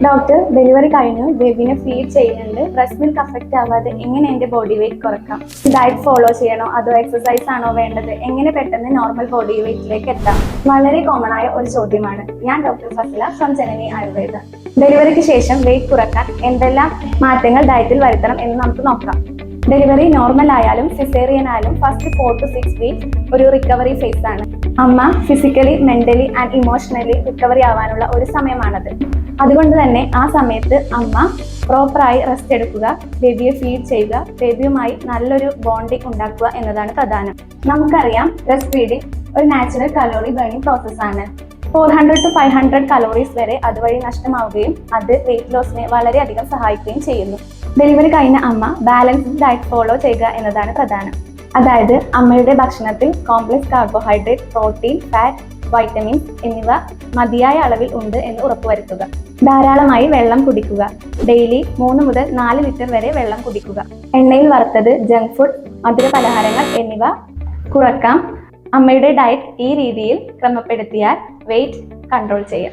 Doctor, delivery കഴിഞ്ഞു, ബേബിനെ feed ചെയ്യുന്നുണ്ട്. Breast milk affect ആവാതെ എങ്ങനെ എൻ്റെ ബോഡി വെയിറ്റ് കുറക്കാം? ഡയറ്റ് ഫോളോ ചെയ്യണോ അതോ എക്സസൈസ് ആണോ വേണ്ടത്? എങ്ങനെ പെട്ടെന്ന് നോർമൽ ബോഡി വെയിറ്റിലേക്ക് എത്താം? വളരെ കോമൺ ആയ ഒരു ചോദ്യമാണ്. ഞാൻ ഡോക്ടർ ഫസില ഫ്രം ജനനി ആയുർവേദ. ഡെലിവറിക്ക് ശേഷം വെയിറ്റ് കുറക്കാൻ എന്തെല്ലാം മാറ്റങ്ങൾ ഡയറ്റിൽ വരുത്തണം എന്ന് നമുക്ക് നോക്കാം. ഡെലിവറി നോർമൽ ആയാലും സിസേറിയൻ ആയാലും ഫസ്റ്റ് 4 to 6 വീക്സ് ഒരു റിക്കവറി ഫേസ് ആണ്. അമ്മ physically, mentally and emotionally recovery ആവാനുള്ള ഒരു സമയമാണത്. അതുകൊണ്ട് തന്നെ ആ സമയത്ത് അമ്മ പ്രോപ്പറായി റെസ്റ്റ് എടുക്കുക, ബേബിയെ ഫീഡ് ചെയ്യുക, ബേബിയുമായി നല്ലൊരു ബോണ്ടിങ് ഉണ്ടാക്കുക എന്നതാണ് പ്രധാനം. നമുക്കറിയാം, ബ്രസ്റ്റ് ഫീഡിങ് ഒരു നാച്ചുറൽ കലോറി ബേണിംഗ് പ്രോസസ്സാണ്. 400 to 500 കലോറീസ് വരെ അതുവഴി നഷ്ടമാവുകയും അത് വെയിറ്റ് ലോസിനെ വളരെയധികം സഹായിക്കുകയും ചെയ്യുന്നു. ഡെലിവറി കഴിഞ്ഞ അമ്മ ബാലൻസ്ഡ് ഡയറ്റ് ഫോളോ ചെയ്യുക എന്നതാണ് പ്രധാനം. അതായത് അമ്മയുടെ ഭക്ഷണത്തിൽ complex carbohydrate, protein, fat, vitamins എന്നിവ മതിയായ അളവിൽ ഉണ്ട് എന്ന് ഉറപ്പുവരുത്തുക. ധാരാളമായി വെള്ളം കുടിക്കുക. ഡെയിലി 3 മുതൽ 4 ലിറ്റർ വരെ വെള്ളം കുടിക്കുക. എണ്ണയിൽ വറുത്തത്, ജങ്ക് ഫുഡ്, മധുര പലഹാരങ്ങൾ എന്നിവ കുറക്കാം. അമ്മയുടെ ഡയറ്റ് ഈ രീതിയിൽ ക്രമപ്പെടുത്തിയാൽ വെയിറ്റ് കൺട്രോൾ ചെയ്യാം.